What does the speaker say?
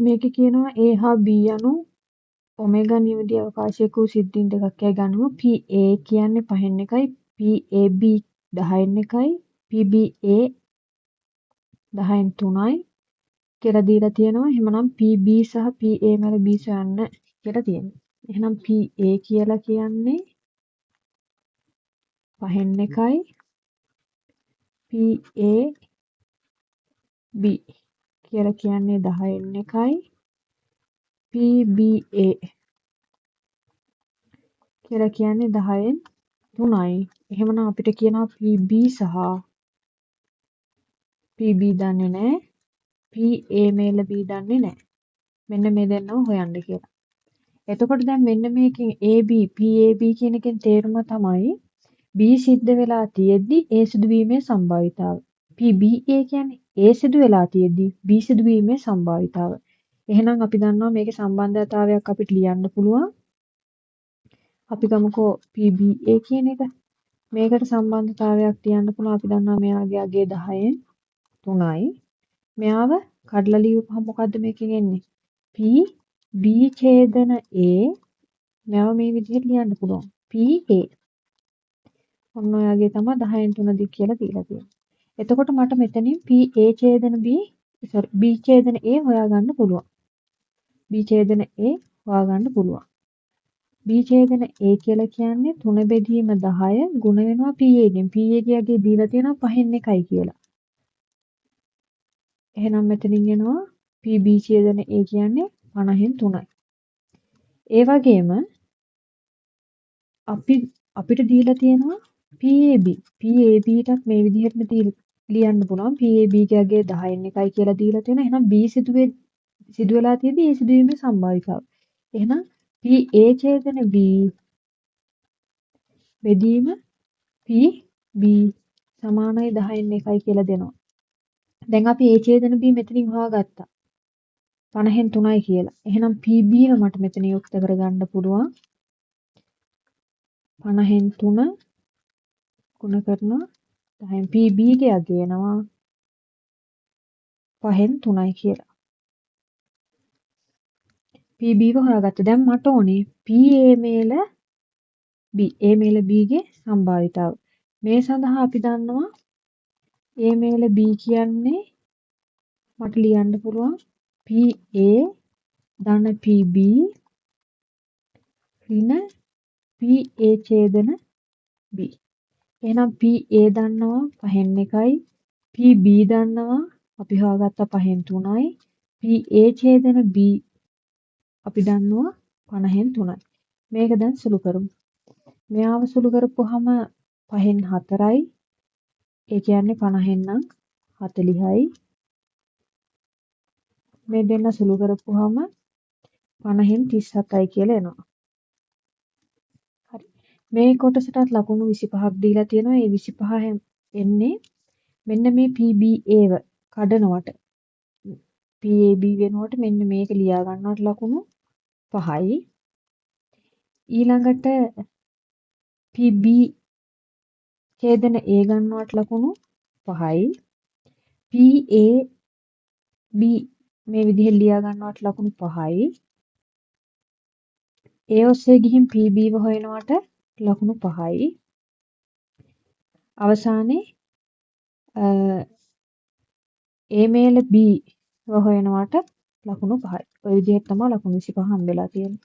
මේකේ කියනවා A හා B යනු ඔමේගා නියමදී අවකාශයක වූ සිද්ධීන් දෙකක් යයි ගනිමු. PA කියන්නේ 5න් එකයි, PAB 10න් එකයි, PBA 10න් 3යි කියලා දීලා තියෙනවා. එහෙමනම් PB සහ PA මැද B සොයන්න කියලා තියෙනවා. එහෙනම් PA කියලා කියන්නේ 5න් එකයි, PAB කියලා කියන්නේ 10න් එකයි, PBA කියලා කියන්නේ 10න් 3යි. එහෙමනම් අපිට කියනවා PB සහ PB දන්නේ නැහැ. PA මේල B දන්නේ නැහැ. මෙන්න මේ දෙන්නව හොයන්න කියලා. එතකොට දැන් මෙන්න මේකෙන් AB PAB කියන එකෙන් තේරුම තමයි B සිද්ධ වෙලා තියෙද්දි A සිදුවීමේ සම්භාවිතාව. PBA කියන්නේ A සිදු වෙලා තියෙද්දි B සිදුවීමේ සම්භාවිතාව. එහෙනම් අපි දන්නවා මේකේ සම්බන්ධතාවයක් අපිට ලියන්න පුළුවන්. අපි ගමුකෝ PBA කියන එක. මේකට සම්බන්ධතාවයක් තියන්න පුළුවන්. අපි දන්නවා මෙයාගේ අගය 10න් 3යි. මෙයාව කඩලා ලියපුවහම මොකද්ද මේකෙන් එන්නේ? P B ඡේදන A මෙයාව මේ විදිහට ලියන්න පුළුවන්. PA. ඔන්න ඔයගේ තමයි 10න් 3 දික් කියලා දීලා තියෙන්නේ. එතකොට මට මෙතනින් PA ඡේදන B B ඡේදන A හොයාගන්න පුළුවන්. B ඡේදන A හොයාගන්න පුළුවන්. B ඡේදන A කියලා කියන්නේ 3 බෙදීම 10 ගුණ වෙනවා PA ගෙන්. PA ගේ දීලා තියෙනවා 5න් එකයි කියලා. එහෙනම් මෙතනින් එනවා PB ඡේදන A කියන්නේ 50න් 3යි. ඒ වගේම අපිට දීලා තියෙනවා PAB. PABටත් මේ විදිහටම ලියන්න පුළුවන්. PAB ගේ අගය 10න් එකයි කියලා දීලා තියෙනවා. එහෙනම් B සිදු වෙලා තියෙද්දි ඒ සිදුවීමේ සම්භාවිතාව. එහෙනම් PA ඡේදන B බෙදීම PB සමානයි 10න් එකයි කියලා දෙනවා. දැන් අපි A ඡේදන B මෙතනින් හොයාගත්තා. 50න් 3යි කියලා. එහෙනම් PB ව මට මෙතන යුක්ත කරගන්න පුළුවන්. 50න් 3 ගුණ කරනවා 10න් PB ගේ අගය එනවා 5න් 3යි කියලා. PB ව හොයාගත්තා. දැන් මට ඕනේ PA මේල B. A මේල B ගේ සම්භාවිතාව. මේ සඳහා අපි දන්නවා A මේල B කියන්නේ මට ලියන්න පුළුවන් PA ධන PB ඍණ PA ඡේදන B. එහෙනම් PA දන්නවා 5න් එකයි, PB දන්නවා අපි හොයාගත්ත 5න් 3යි, PA ඡේදන B අපි දන්නවා 50න් 3යි. මේක දැන් සුළු කරමු. මෙයාව සුළු කරපුවාම 5න් 4යි. ඒ කියන්නේ 50න් නම් 40යි. මේ දෙන්න සුළු කරපුවාම 50න් 37යි කියලා එනවා. හරි. මේ කොටසටත් ලකුණු 25ක් දීලා තියෙනවා. ඒ 25 එන්නේ මෙන්න මේ PBA ව කඩනවට. PAB වෙනකොට මෙන්න මේක ලියා ගන්නවට ලකුණු 5යි. ඊළඟට PB ඡේදන A ගන්නවට ලකුණු 5යි. PAB මේ විදිහෙන් ලියා ගන්නවට ලකුණු 5යි. A ඔස්සේ ගිහින් PB ව හොයනවට ලකුණු 5යි. අවසානයේ A මේල B ව හොයනවට ලකුණු 5යි. ඔය විදිහට තමයි ලකුණු 25 හම්බෙලා තියෙන්නේ.